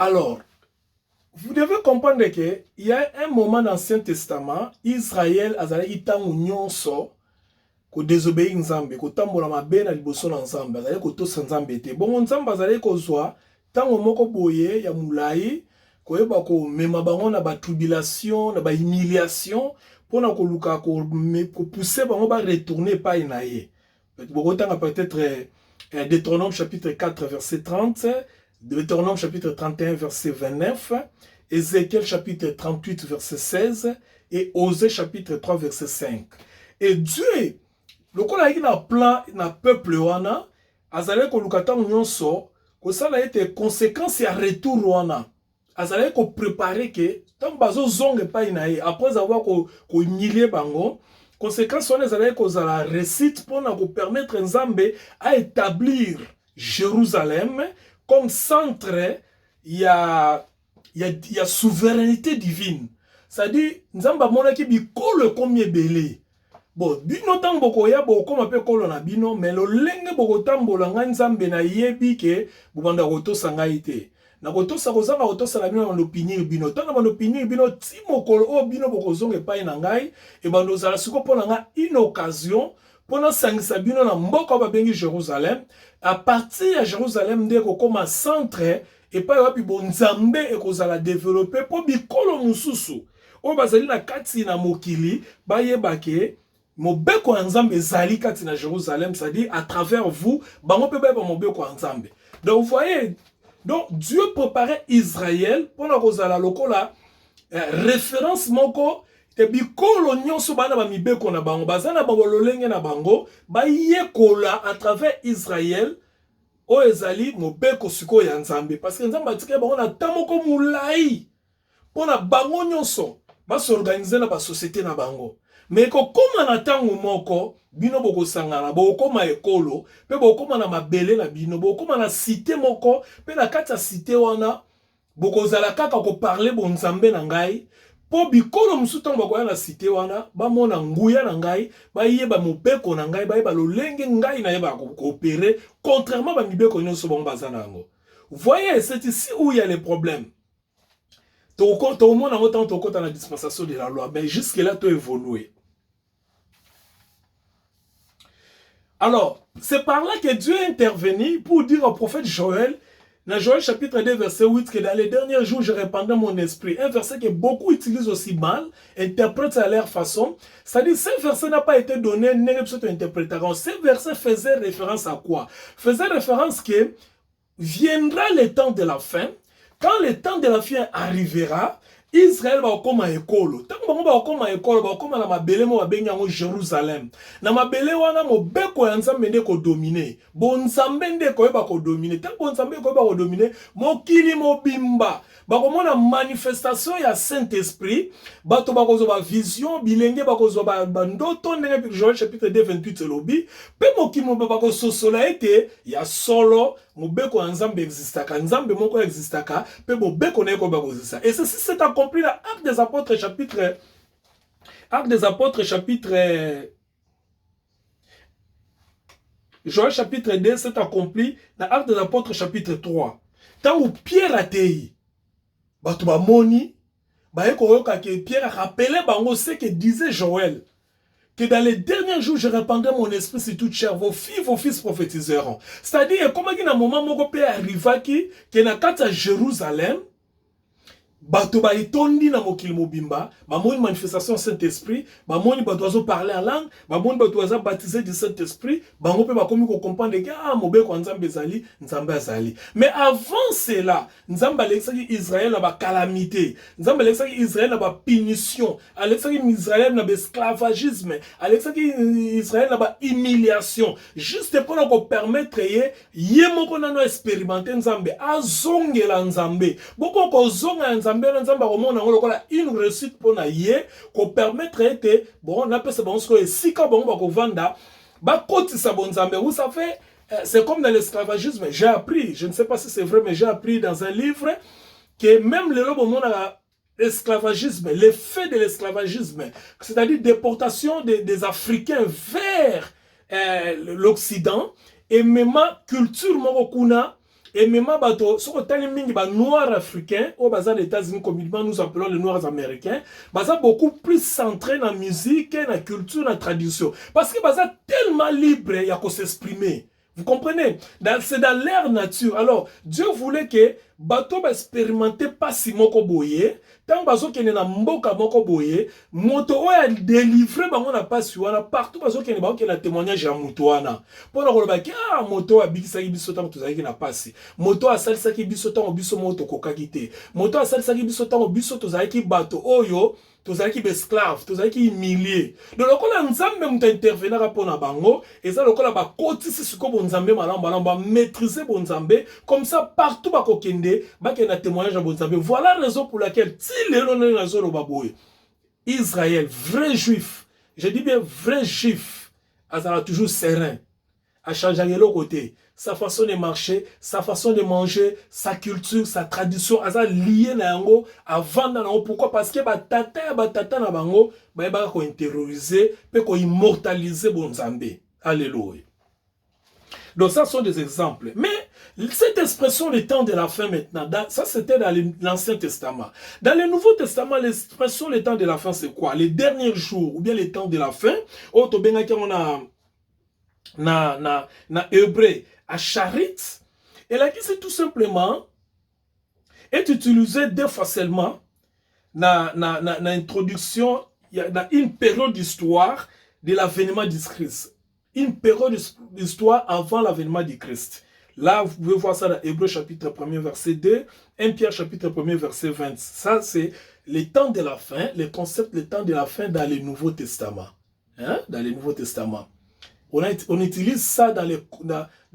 Alors, vous devez comprendre qu'il y a un moment dans l'Ancien Testament, Israël a été nyonso ko désobéir Nzambe, ko tambola mabe na liboso na Nzambe, azali ko tosa Nzambe te. Bon Nzambe azali ko zwa tango moko boye ya mulai ko yeba ko mema bango na ba tribulation, na ba humiliation pona ko luka ko pousser bango ba retourner pa inaye. Peut-être Deutéronome chapitre 4 verset 30, Deutéronome chapitre 31 verset 29, Ézéchiel chapitre 38 verset 16 et Osée chapitre 3 verset 5. Et Dieu, le ko la na plan na peuple wana, azale ko lukata nyonso, ko sala ete conséquence ya retour wana. Azale ko préparer que tant bazo zonge pa inaye après avoir ko humilier bango. Conséquence wana azale ko zala récite pour na ko permettre Nzambe à établir Jérusalem comme centre ya souveraineté divine. C'est-à-dire Nzamba mona ki bikolo komi ebele. Bon, bino tango boko ya boko mape kolo na bino, mais lo lenge boko tambola nga Nzambe na yebi ke bubanda kotosa ngai te. Na kotosa kozanga kotosa na bino na opinion bino. Tanga bano opinion bino ti mokolo o bino boko zonge epai na ngai e bando zala siko pona nga une occasion pona sangisa bino na mboka babengi Jérusalem. À partir ya Jérusalem nde kokoma centre epai wapi bo Nzambe ekozala développer po bikolo mususu o bazali na kati na mokili bayebake mobeko ya Nzambe ezali kati na Jérusalem, c'est-à-dire à travers vous bango pe ba mobeko ya Nzambe. Donc vous voyez, donc Dieu préparait Israël pour la kozala lokola référence moko te bikolo nyonso bana ba mibeko na bango bazana bango lolenge na bango ba yekola à travers Israël o ezali mobeko siko ya Nzambe, parce que Nzambe atika bango na tamoko mulai pona bango nyonso ba s'organiser na ba société na bango. Mais kokoma na tango moko bino boko sangana bokoma ekolo pe bokoma na mabele na bino bokoma na cité moko pe na kati ya cité wana boko zala kaka ko parler bon Nzambe na ngai po bikolo mususu tango bakoya na cité wana ba mona nguya na ngai ba yeba mobeko na ngai ba yeba lolenge ngai na yeba ko opérer contrairement ba mibeko nyonso bon bazana ngo. Voyez, c'est ici où il y a les problèmes. Tout le monde a autant dans la dispensation de la loi, mais jusque-là, tout évolué. Alors, c'est par là que Dieu est intervenu pour dire au prophète Joël, dans Joël chapitre 2, verset 8, que dans les derniers jours, je répandrai mon esprit. Un verset que beaucoup utilisent aussi mal, interprètent à leur façon. C'est-à-dire, ce verset n'a pas été donné, n'est pas interprétation. Ce verset faisait référence à quoi? Faisait référence que viendra le temps de la fin. Quand le temps de la fin arrivera, Israël va comme à école. Tant que va comme à école, va comme à la mabele mo abenga ngo Jérusalem. Na mabele wana mo beko ya Nzambe nde ko dominer. Bon Nzambe nde ko ba ko dominer. Tant bon Nzambe ko ba ko dominer, mo kili mo bimba. Ba ko mona manifestation ya Saint-Esprit, ba to ba ko zo ba vision, bilenge ba ko zo ba ndoto ndenge Joël chapitre 2 28 lobi, pe mo ki mo ba ko sosola ete ya solo mobeko Nzambe existaka, Nzambe moko existaka, pe mobeko na ko ba ko ça. Et ceci c'est accompli dans Actes des Apôtres chapitre Joël chapitre 2 c'est accompli dans Actes des Apôtres chapitre 3. Tant où Pierre a été batu ba moni ba eko yoka que Pierre rappelait bango ce que disait Joël, que dans les derniers jours, je répandrai mon esprit sur toute chair. Vos filles, vos fils prophétiseront. C'est-à-dire, comme il y a un moment où on peut arriver qui est à Jérusalem, bato ba itondi na mokili mobimba ba moni manifestation Saint-Esprit ba moni bato azo parler en langue ba moni bato azo baptiser du Saint-Esprit ba ngope ba komi ko comprendre que mobeko Nzambe ezali Nzambe azali. Mais avant cela Nzambe alexaki Israël na ba calamité, Nzambe alexaki Israël na ba punition, alexaki Israël na ba esclavagisme, alexaki Israël na ba humiliation, juste pour nous permettre ye moko na no expérimenter Nzambe azongela Nzambe boko ko zonga Nzambe une réussite pour naïe qu'on permettrait que bon on appelle ça bon ce que si quand bon bako vanda ba koti sa bon Nzambe. Vous savez c'est comme dans l'esclavagisme. J'ai appris, je ne sais pas si c'est vrai mais j'ai appris dans un livre que même le lobo mon l'esclavagisme, l'effet de l'esclavagisme, c'est-à-dire déportation des Africains vers l'Occident et même culture morokuna Et même bato, ce qu'on t'a mingi ba noirs africains, au bazar des États-Unis, communément nous appelons les noirs américains, bazar beaucoup plus centré dans la musique, dans la culture, dans la tradition. Parce que bazar tellement libre, il y a qu'à s'exprimer. Vous comprenez? C'est dans l'air nature. Alors, Dieu voulait que bato ba expérimenter pas si moko boye, tant bazo kene na mboka moko boye, moto oya délivrer bango na pas wana partout bazo kene ba na témoignage ya moto wana. Pona ko ba ki moto abikisa biso tant tozaki na pasi. Moto asalisaki biso tant biso moto kokaki te. Moto asalisaki biso tant biso tozaki bato oyo tozalaki esclave, tozalaki humilié. Donc lokola nzambe muta intervenir pona bango, et ça lokola ba kotisi siko bonzambe malamba ba maîtriser bonzambe, comme ça partout ba kokende, ba kena témoignage à bonzambe. Voilà la raison pour laquelle si les lonnes na zolo baboy, Israël vrai juif, je dis bien vrai juif, azala toujours serein, a changé le côté. Sa façon de marcher, sa façon de manger, sa culture, sa tradition, asa lié na yango avant na yango. Pourquoi? Parce que batata na bango ba ko intérioriser, pe ko immortaliser bonzambe. Alléluia. Donc ça sont des exemples. Mais cette expression le temps de la fin maintenant, ça c'était dans l'Ancien Testament. Dans le Nouveau Testament, l'expression le temps de la fin c'est quoi? Les derniers jours ou bien le temps de la fin. Oh to benga on a na hébreu à charit, et là qui c'est tout simplement est utilisé deux fois seulement na introduction, il y a une période d'histoire de l'avènement du Christ, une période d'histoire avant l'avènement du Christ. Là vous pouvez voir ça dans Hébreu chapitre 1 verset 2, 1 Pierre chapitre 1 verset 20. Ça c'est le temps de la fin, le concept le temps de la fin dans le Nouveau Testament, hein? Dans le Nouveau Testament. On utilise ça dans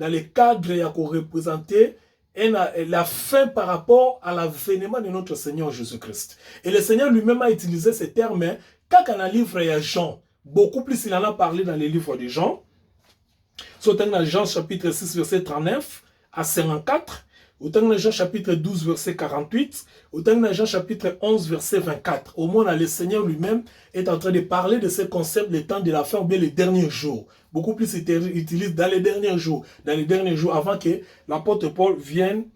les cadres pour représenter la fin par rapport à l'avènement de notre Seigneur Jésus-Christ. Et le Seigneur lui-même a utilisé ces termes quand dans le livre de Jean. Beaucoup plus il en a parlé dans les livres de Jean. Soit dans Jean chapitre 6 verset 39 à 54. Autant dans Jean chapitre 12 verset 48, autant dans Jean chapitre 11 verset 24. Au moins, le Seigneur lui-même est en train de parler de ce concept, le temps de la fin ou bien les derniers jours. Beaucoup plus utilisé dans les derniers jours. Dans les derniers jours, avant que l'apôtre Paul vienne,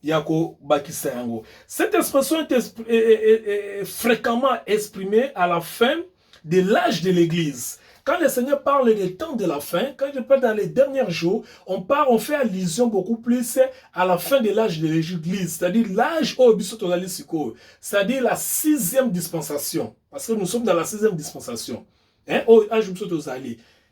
Yako Bakisayango. Cette expression est fréquemment exprimée à la fin de l'âge de l'Église. Quand le Seigneur parle des temps de la fin, quand je parle dans les derniers jours, on fait allusion beaucoup plus à la fin de l'âge de l'Église, c'est-à-dire l'âge au c'est-à-dire la 6e dispensation. Parce que nous sommes dans la 6e dispensation. Hein?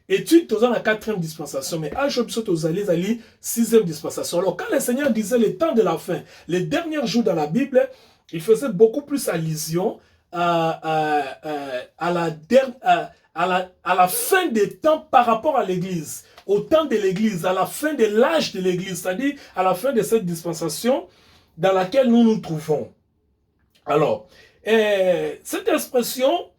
Et tu es dans la 4e dispensation, mais âge la 6e dispensation. Alors quand le Seigneur disait les temps de la fin, les derniers jours dans la Bible, il faisait beaucoup plus allusion à la fin des temps par rapport à l'Église, au temps de l'Église, à la fin de l'âge de l'Église, c'est-à-dire à la fin de cette dispensation dans laquelle nous nous trouvons. Alors, cette expression,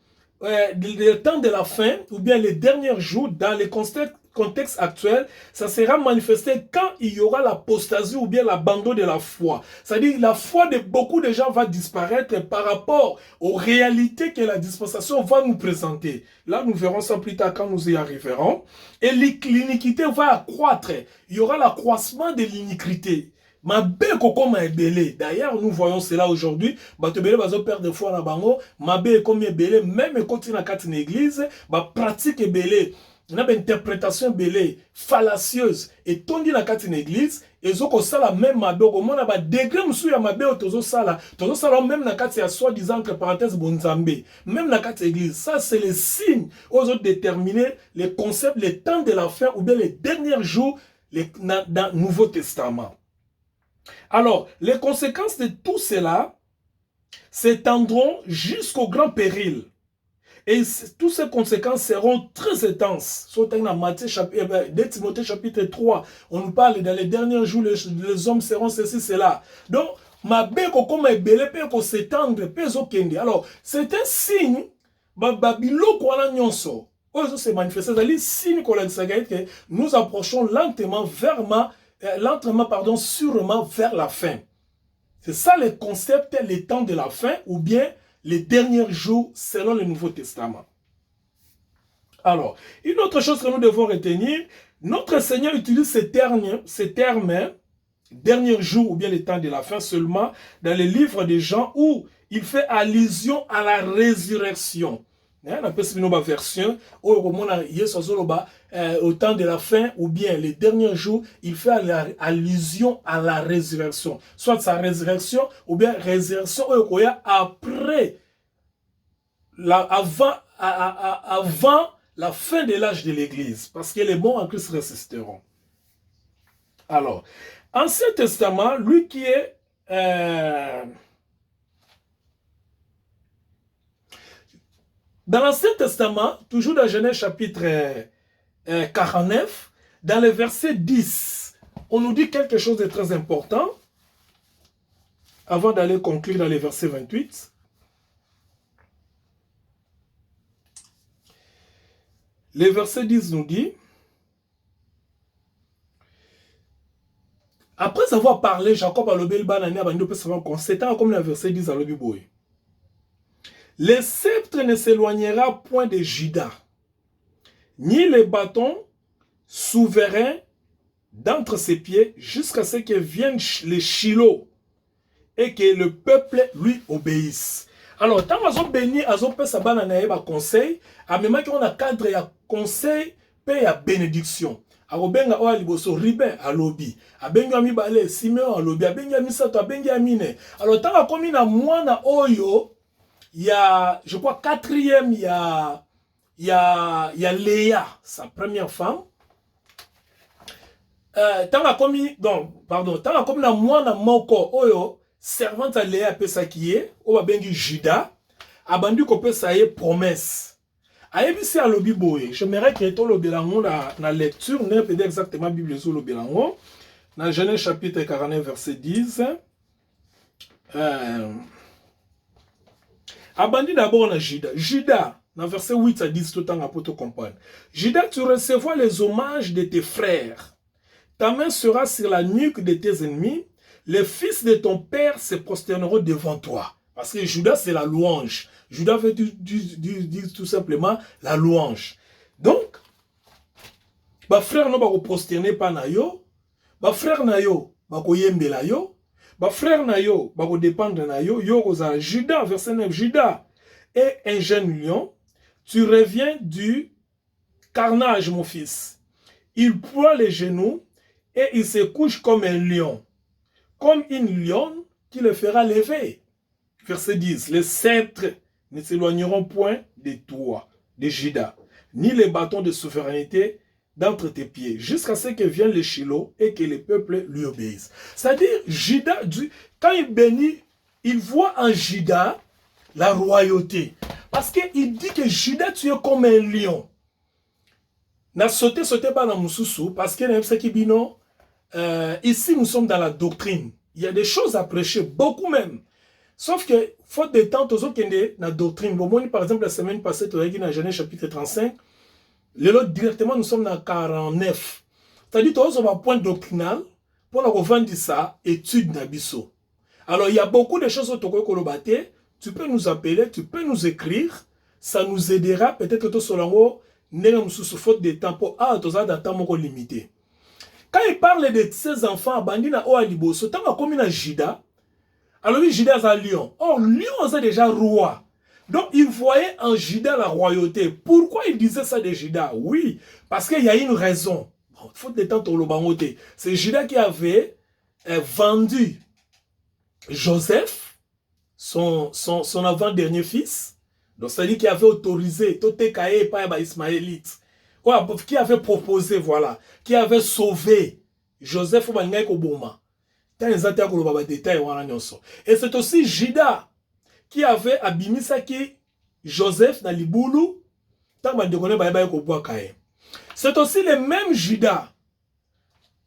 le temps de la fin, ou bien les derniers jours, dans les contexte actuel, ça sera manifesté quand il y aura l'apostasie ou bien l'abandon de la foi. C'est-à-dire la foi de beaucoup de gens va disparaître par rapport aux réalités que la dispensation va nous présenter. Là, nous verrons ça plus tard quand nous y arriverons. Et l'iniquité va accroître. Il y aura l'accroissement de l'iniquité. D'ailleurs, nous voyons cela aujourd'hui. Perdre foi na bango. Même quand il y a une église, pratique belé. Il y a une interprétation belé, fallacieuse. Et tout dit dans une église, et ils ont ça la même mabé. Au moins, il y a des degrés de la mabé, tozo sala même dans la soi-disant entre parenthèses bonzambe. Même dans l'église. Ça, c'est le signe aux autres déterminer les concepts, les temps de la fin ou bien les derniers jours dans le Nouveau Testament. Alors, les conséquences de tout cela s'étendront jusqu'au grand péril. Et toutes ces conséquences seront très intenses. Surtout dans Matthieu Timothée chapitre 3, on nous parle dans les derniers jours, les hommes seront ceci, cela. Donc, alors, c'est un signe, que nous approchons lentement, sûrement vers la fin. C'est ça le concept, les temps de la fin, ou bien les derniers jours selon le Nouveau Testament. Alors, une autre chose que nous devons retenir, notre Seigneur utilise ces termes derniers jours ou bien les temps de la fin seulement dans les livres des gens où il fait allusion à la résurrection. On appelle ça une version au temps de la fin ou bien les derniers jours, il fait allusion à la résurrection. Soit sa résurrection ou bien résurrection après, avant la fin de l'âge de l'Église. Parce que les bons en Christ résisteront. Alors, Ancien Testament, lui qui est... dans l'Ancien Testament, toujours dans Genèse chapitre 49, dans le verset 10, on nous dit quelque chose de très important, avant d'aller conclure dans le verset 28. Le verset 10 nous dit, après avoir parlé, Jacob a lobé le banani, c'est comme le verset 10 à l'obiboy. Le sceptre ne s'éloignera point de Juda, ni le bâton souverain d'entre ses pieds, jusqu'à ce que vienne le Shiloh et que le peuple lui obéisse. Alors, tant qu'on a béni, on a fait un conseil, à même qu'on a cadre un conseil, paix à bénédiction. Arobenga oa liboso ribe alobi abenga mibale Simeon alobi abenga misato abenga mine. Alors tant comme na mwana oyo il y a je crois quatrième il y a Léa, sa première femme. Tant comme na mwana moko oyo servante à Léa pesakiye o abengi Juda abandi ko pesaye promesse. Aïbisi à l'obi boé. J'aimerais que tu l'obilango na lecture, ne peut exactement Bible sur l'obilango. Dans Genèse chapitre 49, verset 10. Abandi d'abord na Juda. Juda, dans verset 8 à 10, tout le temps pour te comprendre. Juda, tu recevras les hommages de tes frères. Ta main sera sur la nuque de tes ennemis. Les fils de ton père se prosterneront devant toi. Parce que Juda, c'est la louange. Juda veut dire tout simplement la louange. Donc, ma frère non va prosterner pas na yo, ma frère na yo va yembela yo, ma frère na yo va dépendre na yo, yo rosa Juda verset 9 Juda est un jeune lion, tu reviens du carnage mon fils. Il ploie les genoux et il se couche comme un lion, comme une lionne qui le fera lever. Verset 10, les sceptres ne s'éloigneront point de toi, de Juda, ni les bâtons de souveraineté d'entre tes pieds, jusqu'à ce que vienne le Shiloh et que le peuple lui obéisse. C'est-à-dire, Juda, quand il bénit, il voit en Juda la royauté. Parce qu'il dit que Juda, tu es comme un lion. N'a sauté pas dans Moussoussou, parce qu'il y a ce qui dit non. Ici, nous sommes dans la doctrine. Il y a des choses à prêcher, beaucoup même. Sauf que, faute de temps, tous qui sont dans la doctrine, par exemple, la semaine passée, tu as dit dans Genèse chapitre 35, directement, nous sommes dans 49. C'est-à-dire, tu as un point doctrinal pour la revendre ça, étude d'Abisso. Alors, il y a beaucoup de choses tu peux nous appeler, tu peux nous écrire, ça nous aidera, peut-être que tu seras sous faute de temps pour un temps limité. Quand il parle de ses enfants, Bandina ou Aliboso, tant comme il a Jida, alors oui, Juda est un lion. Or, lion est déjà roi. Donc, il voyait en Juda la royauté. Pourquoi il disait ça de Juda? Oui, parce qu'il y a une raison. Bon, faute de temps, c'est Juda qui avait vendu Joseph, son avant-dernier fils. Donc, c'est-à-dire qu'il avait autorisé, Ismaélite, qui avait proposé, voilà, qui avait sauvé Joseph Obama. Et c'est aussi Juda qui avait abimisaki Joseph dans Liboulou. C'est aussi le même Juda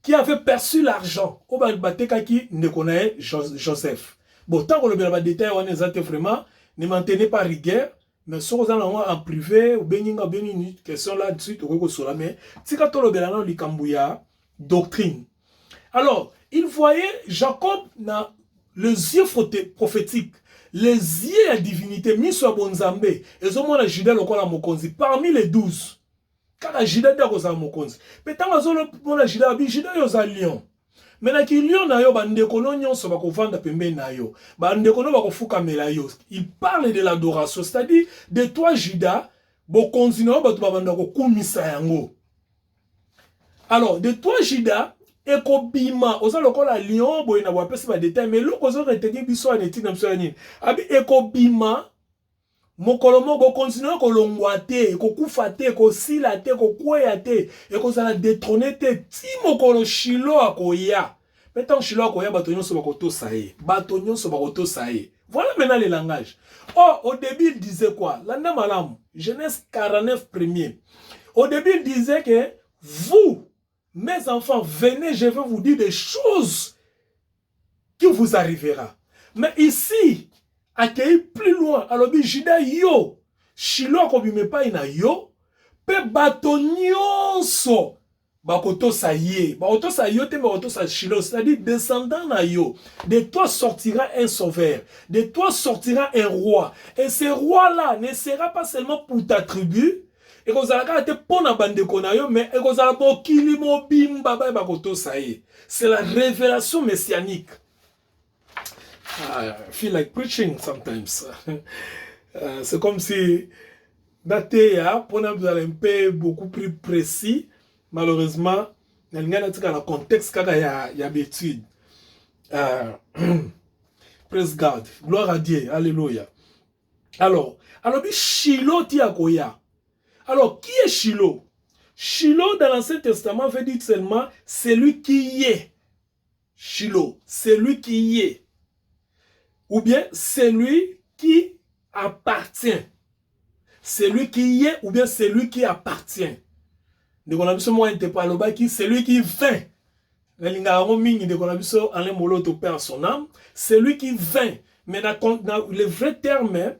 qui avait perçu l'argent au qui ne connaît Joseph. Bon, tant qu'on le détail, on est vraiment, ne maintenez pas rigueur, mais si vous allez en privé, ou bien une question là-dessus, mais si vous avez une doctrine. Alors, il voyait Jacob dans les yeux prophétiques, les yeux à divinité, mis sur Bonzambe, et ont la Juda lokola mokonzi, parmi les 12. Quand la Juda dit que Mokonzi, mais tant que la Juda yoza lion. Maintenant qu'il na yo bandeko no nyonso bakovanda pembe na yo. Bandeko no bakofukamela yo. Il parle de l'adoration, c'est-à-dire de toi Juda, bokonzina yo bato babanda kokumisa yango. Alors de toi Juda, ekobima oza lokola lion boye na bapesi ba détail mais loko zo retenir biso aneti na mso nini. Abi ekobima mokolo moko continue kolongwa te, kokufa te, kosila te, kokweya te, ekozala détrôné te, ti mokolo Shilo akoya. Maintenant Shilo akoya bato nyonso bakotosa ye. Bato nyonso bakotosa ye. Voilà maintenant le langage. Oh, au début il disait quoi? Landa malamu, Genèse 49 premier. Au début il disait que vous, mes enfants, venez, je vais vous dire des choses qui vous arrivera. Mais ici, accueilli plus loin, alors Juda yo, Shilo kobime pa ina yo, pe bato nyonso, bakoto sa ye, bakoto sa yo te bakoto sa Shilo, c'est-à-dire descendant na yo, de toi sortira un sauveur, de toi sortira un roi, et ce roi-là ne sera pas seulement pour ta tribu, et qu'on a été pour na bande konayo, mais et qu'on a pour kilimo bimba bakoto sa ye. C'est la révélation messianique. I feel like preaching sometimes. C'est comme si daté pour nous un peu beaucoup plus précis. Malheureusement, dans le contexte qu'il y a d'habitude. Praise God, gloire à Dieu, alléluia. Alors Shilo tiakoya. Alors qui est Shilo? Shilo dans l'Ancien Testament veut dire seulement celui qui y est. Shilo, celui qui y est. Ou bien celui qui appartient. Celui qui y est ou bien celui qui appartient. Donc on a vu ce mot qui celui qui vint. Son âme, celui qui vint. Mais dans le vrai terme,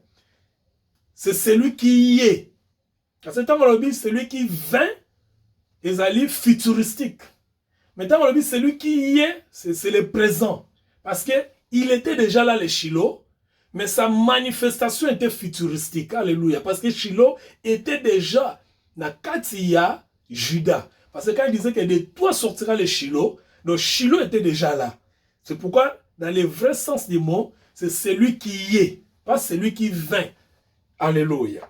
c'est celui qui y est. À ce temps, on a dit celui qui vint, est futuristique. Maintenant, on a dit celui qui y est, c'est le présent. Parce que il était déjà là, le Shilo, mais sa manifestation était futuristique. Alléluia. Parce que Shilo était déjà dans Katia, Juda. Parce que quand il disait que de toi sortira le Shilo, donc Shilo était déjà là. C'est pourquoi, dans le vrai sens du mot, c'est celui qui y est, pas celui qui vint. Alléluia.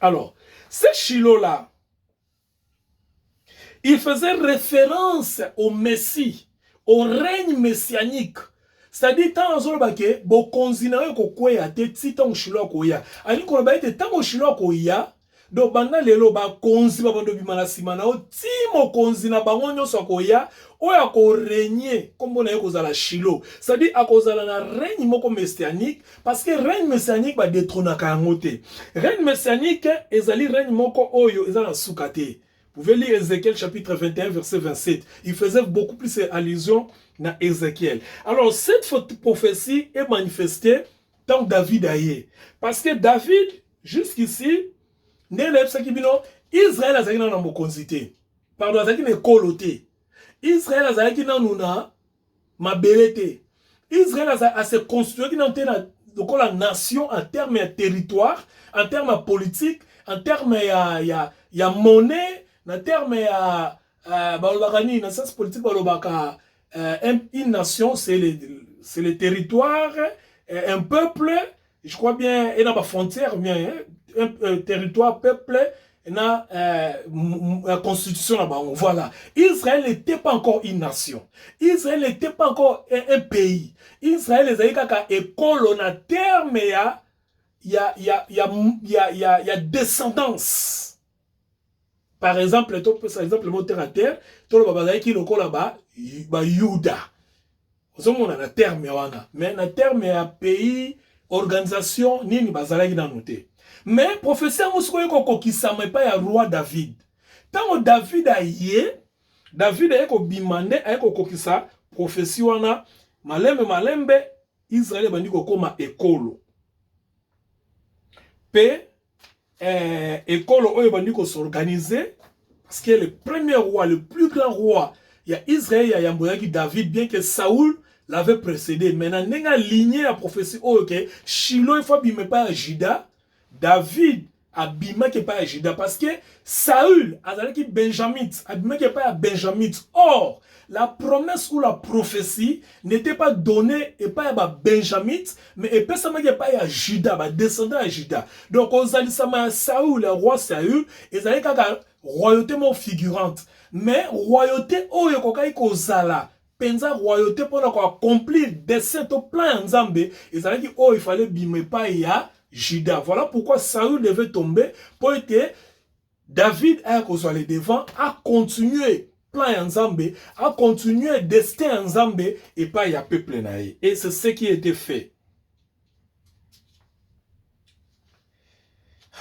Alors, ce Shilo-là, il faisait référence au Messie, au règne messianique. C'est-à-dire, tant que bokonzina ko koya te titan Shilo koya. Ani ko ba ete tango Shilo koya, do banda lelo ba konzi ba bondo bimana simana o timo konzina bango nyonso koya, oya ko régner comme na ko zala Shilo. C'est-à-dire akozala na règne moko messianique parce que règne messianique ba détrônaka yango te. Règne messianique ezali règne moko oyo ezala sukate. Vous pouvez lire Ézéchiel chapitre 21, verset 27. Il faisait beaucoup plus allusion à Ézéchiel. Alors, cette prophétie est manifestée dans David aïe. Parce que David, jusqu'ici, Israël a zaki na mokonzité. Pardon, zaki na koloté. Israël a zaki na nuna mabelete. Israël a se construit dans la nation en termes de territoire, en termes de politique, en termes de monnaie, en termes de sens politique, une nation, c'est le territoire, un peuple, je crois bien, et dans frontière, bien, un territoire, peuple, et dans la constitution là-bas. Voilà. Israël n'était pas encore une nation. Israël n'était pas encore un pays. Israël, les aïkaka, école, on a terme, il y a descendance. Par exemple, le mot terre à terre, tout le babazai qui le colle là-bas, Yuda. On a un terme, mais un terme à pays, organisation, ni bazalaki dans noté. Mais professeur Moussouko qui s'en met pas à roi David. Tant que David a David a bimane a kokisa profession na malembe Israël bandi ko koma ekolo. P école oyo bandi ko s'organiser parce que le premier roi, le plus grand roi, il y a Israël, il y a Yamboyaki David, bien que Saoul l'avait précédé. Maintenant, il y a lignée à prophétie, ok, Shilo, il faut bimé pas à Juda, David, abimaki pa ya Juda parce que Saül azalaki benjamite, abimaki pa ya benjamite. Or la promesse ou la prophétie n'était pas donnée et pas à benjamite, mais et pas à Juda, ba descendant à Juda. Donc aux alisama Saül, le roi Saül, et ça a royauté mon figurante, mais royauté o yokokai kozala. Penza royauté pour accomplir des saints au plan Nzambe, et ça dit oh il fallait bimé pas ya Juda. Voilà pourquoi Saül devait tomber pour que David a aller devant, a continué plan Nzambe, a continué destin Nzambe et pas ya peuple naïe. Et c'est ce qui a été fait.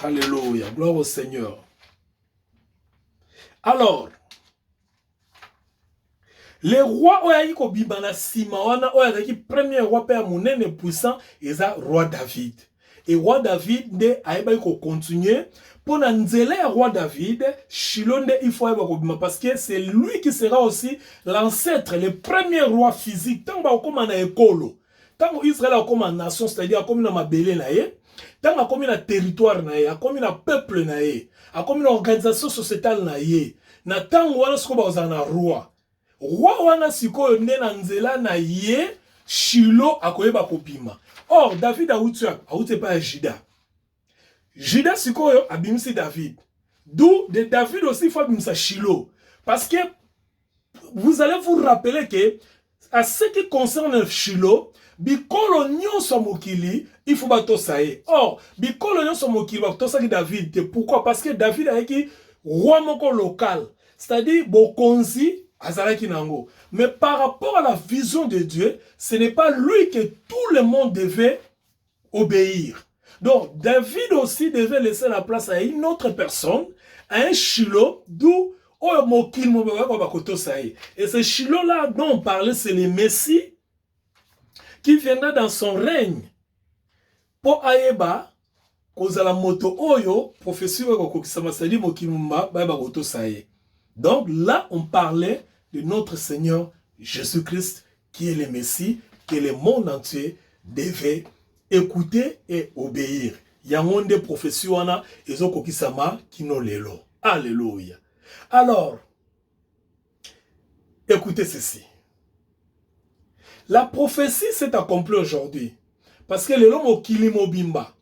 Alléluia, gloire au Seigneur. Alors, les rois oyaki bibana simawana oyaki premier roi père monene puissant eza roi David. Et roi David de aeba ko continuer pour nzela roi David Shilonde il faut parce que c'est lui qui sera aussi l'ancêtre, le premier roi physique tant ba comme na ekolo. Tant Israël comme une nation, c'est-à-dire comme na mabele na ye, tant comme na territoire na ye, comme na peuple na ye, comme na organisation sociétale na ye. Na tant wana siko ba ozana roi. Roi wana sikoyo nde na nzela na ye Shilo akoyeba kopima. Or David auti pas Juda. Juda sikoyo abimisi David. D'où de David aussi il faut abimisa Shilo. Parce que vous allez vous rappeler que à ce qui concerne Shilo, bikolo nyonso mokili il faut bato saye. Or bikolo nyonso mokili bato saye David. Pourquoi? Parce que David a été roi moko local. C'est-à-dire bokonzi azalaki nango. Mais par rapport à la vision de Dieu, ce n'est pas lui que tout le monde devait obéir. Donc David aussi devait laisser la place à une autre personne, à un Shilo, d'où et ce Shilo-là dont on parlait, c'est le Messie qui viendra dans son règne. Pour Aeba, kozala moto oyo, prophétie kokisama mokimumba ba goto saye. Donc là, on parlait de notre Seigneur Jésus-Christ, qui est le Messie, que le monde entier devait écouter et obéir. Yangonde prophétie wana ezo kokisama kino lelo. Alléluia. Alors, écoutez ceci. La prophétie s'est accomplie aujourd'hui. Parce que le nom Mokili Mobimba,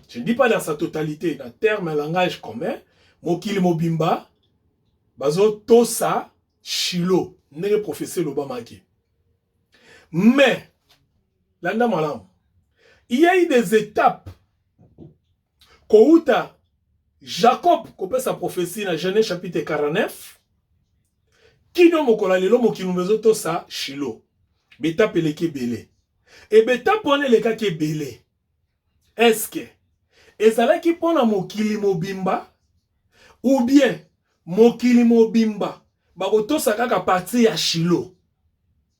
je ne dis pas dans sa totalité, dans terme et langage commun, Mokili Mobimba, bazo tosa Shilo, n'est prophétie l'Obamaki. Mais, l'anda malam, il y a eu des étapes. Kouta, Jacob, kopé sa prophétie dans Genèse chapitre 49, qui n'a mokola lelo mokinumezo tosa Shilo. Beta peleke belé. Et beta pone le kake belé. Est-ce que ezala ki pona mokili mobimba ou bien mokili mobimba bakotosa kaka parti ya Shilo?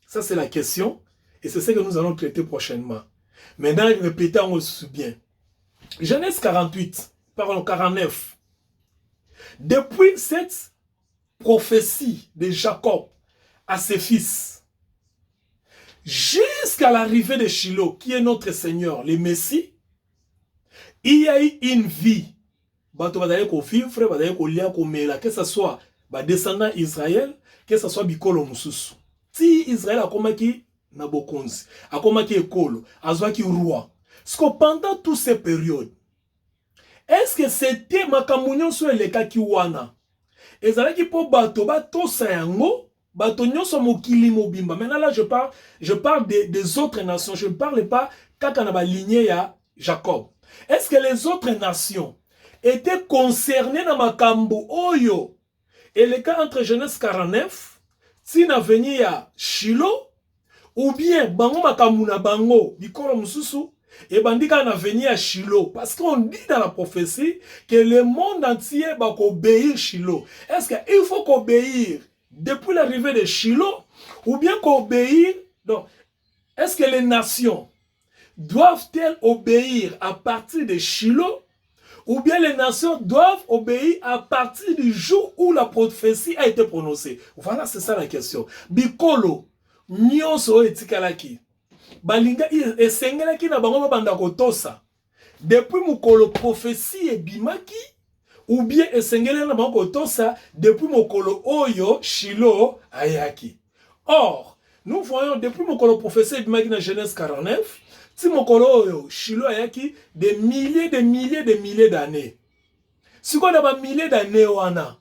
Ça c'est la question et c'est ce que nous allons traiter prochainement. Maintenant, répétons bien. Genèse 48, pardon 49. Depuis cette prophétie de Jacob à ses fils, jusqu'à l'arrivée de Shilo, qui est notre Seigneur, le Messie, il y a eu une vie. Que ce soit descendant Israël, que ce soit Bikolo Mususu. Si Israël a commis Nabokonzi, a commis Ekolo, a commis roi. Parce que pendant toutes ces périodes, est-ce que c'était Makamounion sur les cas qui wana? Et ça qui pour bato bato sayango bato nyonso mokili mobimba. Maintenant là je parle des autres nations. Je ne parle pas kakanaba lignée ya Jacob. Est-ce que les autres nations étaient concernées dans makambo oyo? Et le cas entre Genèse 49, si na venu ya Shilo, ou bien bango makamuna bango bikolo mususu et bandika na venu à Shilo, parce qu'on dit dans la prophétie que le monde entier va obéir Shilo. Est-ce qu'il faut qu'obéir depuis l'arrivée de Shilo ou bien qu'obéir? Donc, est-ce que les nations doivent-elles obéir à partir de Shilo ou bien les nations doivent obéir à partir du jour où la prophétie a été prononcée? Voilà, c'est ça la question. Bikolo, nyonso etikalaki. Balinga esengelaki na bango banda kotosa. depuis mokolo prophétie et bimaki, ou bien esengele na bango tosa depuis mokolo oyo Shilo ayaki. Or, nous voyons depuis mokolo prophétie et bimaki na Genèse 49, si mokolo oyo Shilo ayaki des milliers d'années. Si on a des milliers d'années wana,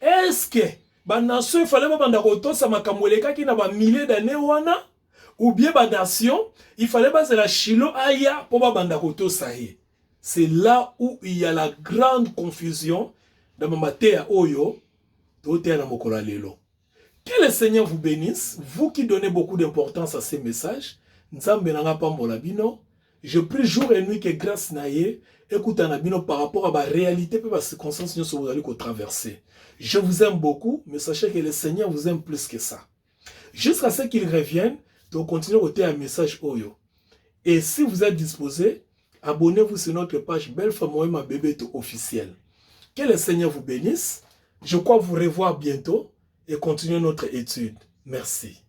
est-ce que ba nation il fallait banda kotosa makambo elekaki na ba milliers d'années wana, ou bien ba nation il fallait baser la Shilo aya pour banda kotosa ye. C'est là où il y a la grande confusion dans ma matière oyo tote na mokolo lelo. Que le Seigneur vous bénisse, vous qui donnez beaucoup d'importance à ces messages. Nzambe nanga pambola bino. Je prie jour et nuit que grâce naye écoute na bino par rapport à la réalité et à circonstances que vous allez traverser. Je vous aime beaucoup, mais sachez que le Seigneur vous aime plus que ça. Jusqu'à ce qu'il revienne, donc continuez à côté un message oyo. Et si vous êtes disposé, abonnez-vous sur notre page Belle Femme Moema Bébé officiel. Que le Seigneur vous bénisse. Je crois vous revoir bientôt et continuer notre étude. Merci.